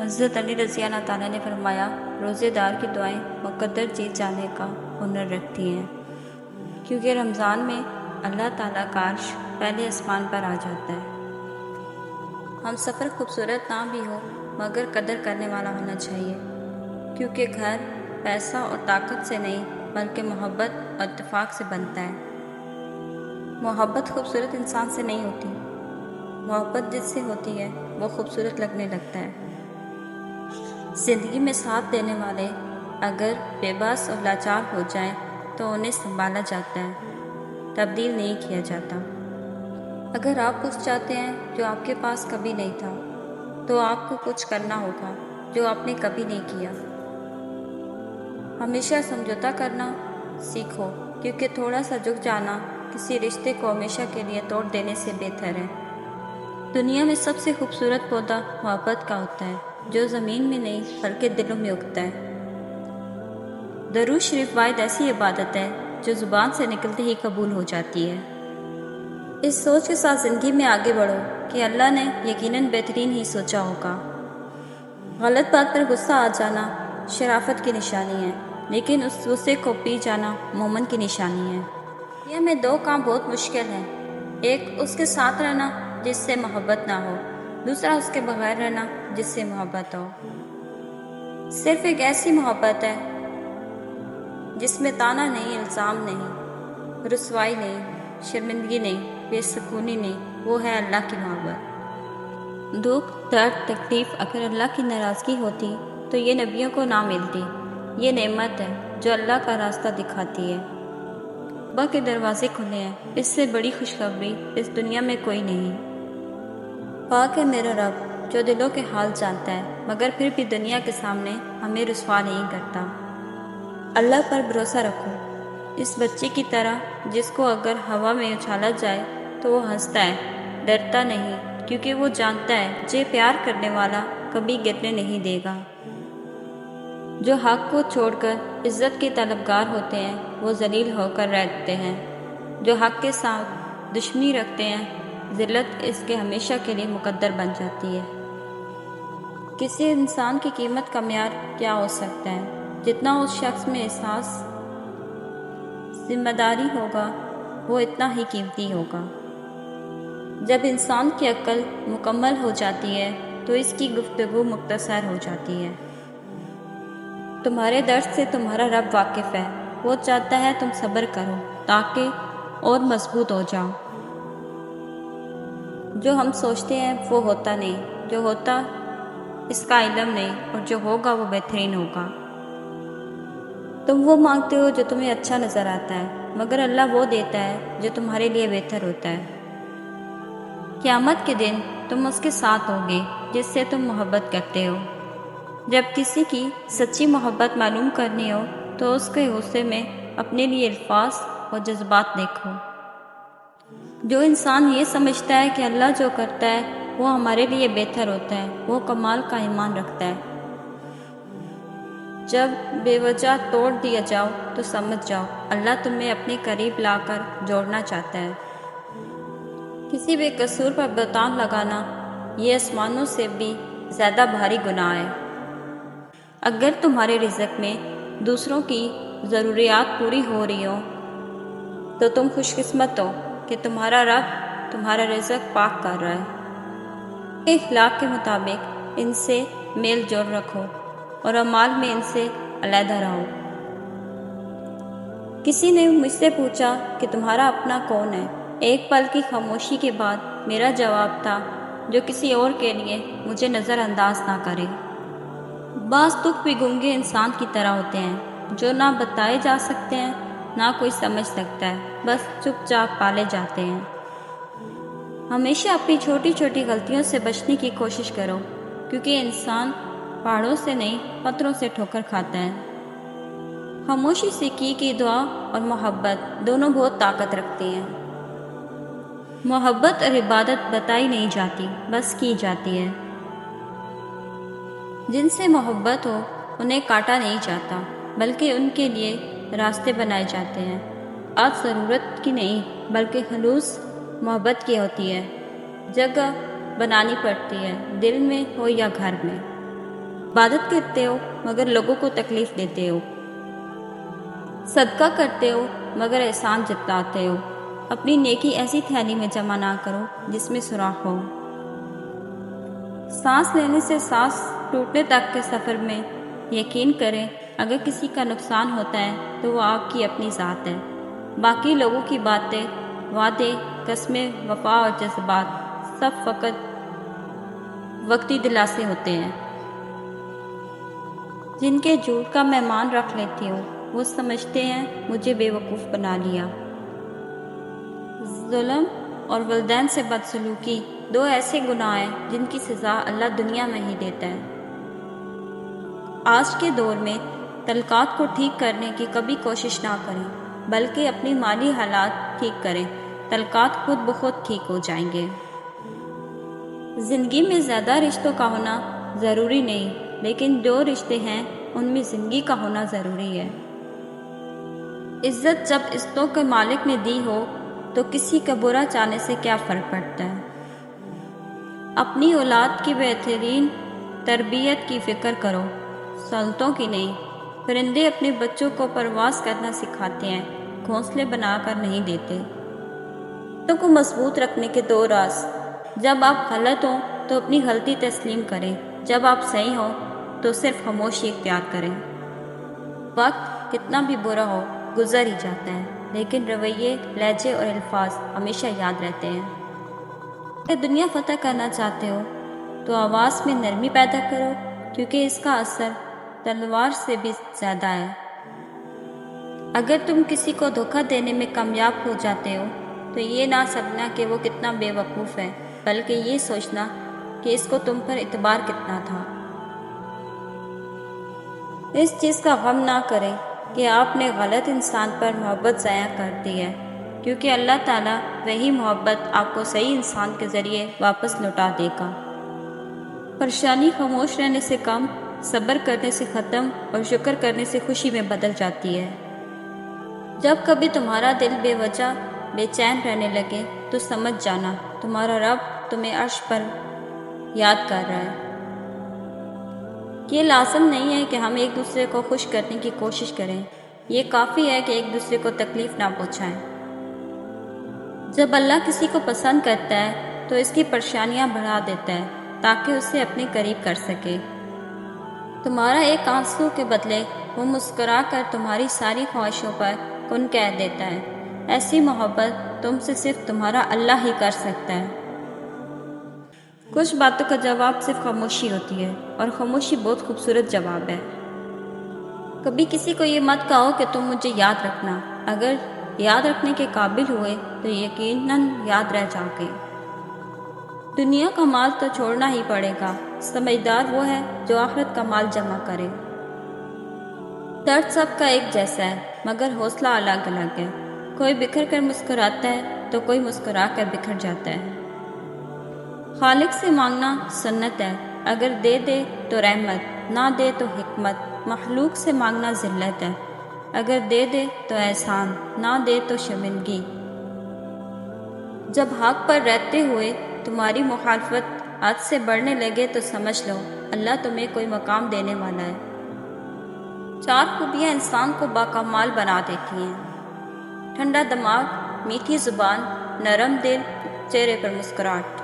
حضرت علی رضی اللہ تعالیٰ نے فرمایا، روزے دار کی دعائیں مقدر جیت جانے کا ہنر رکھتی ہیں، کیونکہ رمضان میں اللہ تعالیٰ کا عرش پہلے آسمان پر آ جاتا ہے۔ ہم سفر خوبصورت نہ بھی ہو مگر قدر کرنے والا ہونا چاہیے، کیونکہ گھر پیسہ اور طاقت سے نہیں بلکہ محبت اور اتفاق سے بنتا ہے۔ محبت خوبصورت انسان سے نہیں ہوتی، محبت جس سے ہوتی ہے وہ خوبصورت لگنے لگتا ہے۔ زندگی میں ساتھ دینے والے اگر بے بس اور لاچار ہو جائیں تو انہیں سنبھالا جاتا ہے، تبدیل نہیں کیا جاتا۔ اگر آپ کچھ چاہتے ہیں جو آپ کے پاس کبھی نہیں تھا تو آپ کو کچھ کرنا ہوگا جو آپ نے کبھی نہیں کیا۔ ہمیشہ سمجھوتا کرنا سیکھو، کیونکہ تھوڑا سا جھک جانا کسی رشتے کو ہمیشہ کے لیے توڑ دینے سے بہتر ہے۔ دنیا میں سب سے خوبصورت پودا محبت کا ہوتا ہے، جو زمین میں نہیں بلکہ دلوں میں اگتا ہے۔ درود شریف واحد ایسی عبادت ہے جو زبان سے نکلتے ہی قبول ہو جاتی ہے۔ اس سوچ کے ساتھ زندگی میں آگے بڑھو کہ اللہ نے یقیناً بہترین ہی سوچا ہوگا۔ غلط بات پر غصہ آ جانا شرافت کی نشانی ہے، لیکن اس غصے کو پی جانا مومن کی نشانی ہے۔ دنیا میں دو کام بہت مشکل ہیں، ایک اس کے ساتھ رہنا جس سے محبت نہ ہو، دوسرا اس کے بغیر رہنا جس سے محبت ہو۔ صرف ایک ایسی محبت ہے جس میں طعنہ نہیں، الزام نہیں، رسوائی نہیں، شرمندگی نہیں، بے سکونی نہیں، وہ ہے اللہ کی محبت۔ دکھ، درد، تکلیف اگر اللہ کی ناراضگی ہوتی تو یہ نبیوں کو نہ ملتی۔ یہ نعمت ہے جو اللہ کا راستہ دکھاتی ہے۔ توبہ کے دروازے کھلے ہیں، اس سے بڑی خوشخبری اس دنیا میں کوئی نہیں۔ پاک ہے میرا رب جو دلوں کے حال جانتا ہے، مگر پھر بھی دنیا کے سامنے ہمیں رسوا نہیں کرتا۔ اللہ پر بھروسہ رکھو، اس بچے کی طرح جس کو اگر ہوا میں اچھالا جائے تو وہ ہنستا ہے، ڈرتا نہیں، کیونکہ وہ جانتا ہے مجھے پیار کرنے والا کبھی گرنے نہیں دے گا۔ جو حق کو چھوڑ کر عزت کے طلبگار ہوتے ہیں وہ ذلیل ہو کر رہتے ہیں، جو حق کے ساتھ دشمنی رکھتے ہیں ذلت اس کے ہمیشہ کے لیے مقدر بن جاتی ہے۔ کسی انسان کی قیمت کا معیار کیا ہو سکتا ہے؟ جتنا اس شخص میں احساس ذمہ داری ہوگا وہ اتنا ہی قیمتی ہوگا۔ جب انسان کی عقل مکمل ہو جاتی ہے تو اس کی گفتگو مختصر ہو جاتی ہے۔ تمہارے درد سے تمہارا رب واقف ہے، وہ چاہتا ہے تم صبر کرو تاکہ اور مضبوط ہو جاؤ۔ جو ہم سوچتے ہیں وہ ہوتا نہیں، جو ہوتا اس کا علم نہیں، اور جو ہوگا وہ بہترین ہوگا۔ تم وہ مانگتے ہو جو تمہیں اچھا نظر آتا ہے، مگر اللہ وہ دیتا ہے جو تمہارے لیے بہتر ہوتا ہے۔ قیامت کے دن تم اس کے ساتھ ہوگے جس سے تم محبت کرتے ہو۔ جب کسی کی سچی محبت معلوم کرنی ہو تو اس کے غصے میں اپنے لیے الفاظ اور جذبات دیکھو۔ جو انسان یہ سمجھتا ہے کہ اللہ جو کرتا ہے وہ ہمارے لیے بہتر ہوتا ہے، وہ کمال کا ایمان رکھتا ہے۔ جب بے وجہ توڑ دیا جاؤ تو سمجھ جاؤ اللہ تمہیں اپنے قریب لا کر جوڑنا چاہتا ہے۔ کسی بے قصور پر بہتان لگانا یہ آسمانوں سے بھی زیادہ بھاری گناہ ہے۔ اگر تمہارے رزق میں دوسروں کی ضروریات پوری ہو رہی ہو تو تم خوش قسمت ہو کہ تمہارا رب تمہارا رزق پاک کر رہا ہے۔ اخلاق کے مطابق ان سے میل جول رکھو اور اعمال میں ان سے علیحدہ رہو۔ کسی نے مجھ سے پوچھا کہ تمہارا اپنا کون ہے؟ ایک پل کی خاموشی کے بعد میرا جواب تھا، جو کسی اور کے لیے مجھے نظر انداز نہ کرے۔ بعض دکھ بھی گنگے انسان کی طرح ہوتے ہیں، جو نہ بتائے جا سکتے ہیں نہ کوئی سمجھ سکتا ہے، بس چپ چاپ پالے جاتے ہیں۔ ہمیشہ اپنی چھوٹی چھوٹی غلطیوں سے بچنے کی کوشش کرو، کیونکہ انسان پہاڑوں سے نہیں پتھروں سے ٹھوکر کھاتا ہے۔ خاموشی سے کی گئی دعا اور محبت دونوں بہت طاقت رکھتی ہیں۔ محبت اور عبادت بتائی نہیں جاتی، بس کی جاتی ہے۔ جن سے محبت ہو انہیں کاٹا نہیں جاتا، بلکہ ان کے لیے راستے بنائے جاتے ہیں۔ آج ضرورت کی نہیں بلکہ خلوص محبت کی ہوتی ہے۔ جگہ بنانی پڑتی ہے، دل میں ہو یا گھر میں۔ عبادت کرتے ہو مگر لوگوں کو تکلیف دیتے ہو، صدقہ کرتے ہو مگر احسان جتلاتے ہو۔ اپنی نیکی ایسی تھیلی میں جمع نہ کرو جس میں سوراخ ہو۔ سانس لینے سے سانس ٹوٹنے تک کے سفر میں یقین کریں، اگر کسی کا نقصان ہوتا ہے تو وہ آپ کی اپنی ذات ہے، باقی لوگوں کی باتیں، وعدے، قسمیں، وفا اور جذبات سب فقط وقتی دلاسے ہوتے ہیں۔ جن کے جھوٹ کا میں مان رکھ لیتی ہوں وہ سمجھتے ہیں مجھے بے وقوف بنا لیا۔ ظلم اور والدین سے بدسلوکی دو ایسے گناہ ہیں جن کی سزا اللہ دنیا میں ہی دیتا ہے۔ آج کے دور میں تعلقات کو ٹھیک کرنے کی کبھی کوشش نہ کریں، بلکہ اپنی مالی حالات ٹھیک کریں، تعلقات خود بخود ٹھیک ہو جائیں گے۔ زندگی میں زیادہ رشتوں کا ہونا ضروری نہیں، لیکن جو رشتے ہیں ان میں زندگی کا ہونا ضروری ہے۔ عزت جب عزتوں کے مالک نے دی ہو تو کسی کا برا چاہنے سے کیا فرق پڑتا ہے۔ اپنی اولاد کی بہترین تربیت کی فکر کرو، سہولتوں کی نہیں۔ پرندے اپنے بچوں کو پرواز کرنا سکھاتے ہیں، گھونسلے بنا کر نہیں دیتے۔ تو کو مضبوط رکھنے کے دو راز: جب آپ غلط ہوں تو اپنی غلطی تسلیم کریں، جب آپ صحیح ہوں تو صرف خاموشی اختیار کریں۔ وقت کتنا بھی برا ہو گزر ہی جاتا ہے، لیکن رویے، لہجے اور الفاظ ہمیشہ یاد رہتے ہیں۔ اگر دنیا فتح کرنا چاہتے ہو تو آواز میں نرمی پیدا کرو، کیونکہ اس کا اثر تلوار سے بھی زیادہ ہے۔ اگر تم کسی کو دھوکہ دینے میں کامیاب ہو جاتے ہو تو یہ نہ سمجھنا کہ وہ کتنا بے وقوف ہے، بلکہ یہ سوچنا کہ اس کو تم پر اعتبار کتنا تھا۔ اس چیز کا غم نہ کریں کہ آپ نے غلط انسان پر محبت ضائع کر دی ہے، کیونکہ اللہ تعالیٰ وہی محبت آپ کو صحیح انسان کے ذریعے واپس لوٹا دے گا۔ پریشانی خاموش رہنے سے کم، صبر کرنے سے ختم اور شکر کرنے سے خوشی میں بدل جاتی ہے۔ جب کبھی تمہارا دل بے وجہ بے چین رہنے لگے تو سمجھ جانا تمہارا رب تمہیں عرش پر یاد کر رہا ہے۔ یہ لازم نہیں ہے کہ ہم ایک دوسرے کو خوش کرنے کی کوشش کریں، یہ کافی ہے کہ ایک دوسرے کو تکلیف نہ پہنچائیں۔ جب اللہ کسی کو پسند کرتا ہے تو اس کی پریشانیاں بڑھا دیتا ہے تاکہ اسے اپنے قریب کر سکے۔ تمہارا ایک آنسو کے بدلے وہ مسکرا کر تمہاری ساری خواہشوں پر کن کہہ دیتا ہے۔ ایسی محبت تم سے صرف تمہارا اللہ ہی کر سکتا ہے۔ کچھ باتوں کا جواب صرف خاموشی ہوتی ہے، اور خاموشی بہت خوبصورت جواب ہے۔ کبھی کسی کو یہ مت کہو کہ تم مجھے یاد رکھنا، اگر یاد رکھنے کے قابل ہوئے تو یقیناً یاد رہ جاؤ گے۔ دنیا کا مال تو چھوڑنا ہی پڑے گا، سمجھدار وہ ہے جو آخرت کا مال جمع کرے۔ درد سب کا ایک جیسا ہے مگر حوصلہ الگ الگ ہے۔ کوئی بکھر کر مسکراتا ہے تو کوئی مسکرا کر بکھر جاتا ہے۔ خالق سے مانگنا سنت ہے، اگر دے دے تو رحمت، نہ دے تو حکمت۔ مخلوق سے مانگنا ذلت ہے، اگر دے دے تو احسان، نہ دے تو شرمندگی۔ جب حق پر رہتے ہوئے تمہاری مخالفت حد سے بڑھنے لگے تو سمجھ لو اللہ تمہیں کوئی مقام دینے والا ہے۔ 4 خوبیاں انسان کو باکمال بنا دیتی ہیں: ٹھنڈا دماغ، میٹھی زبان، نرم دل، چہرے پر مسکراہٹ۔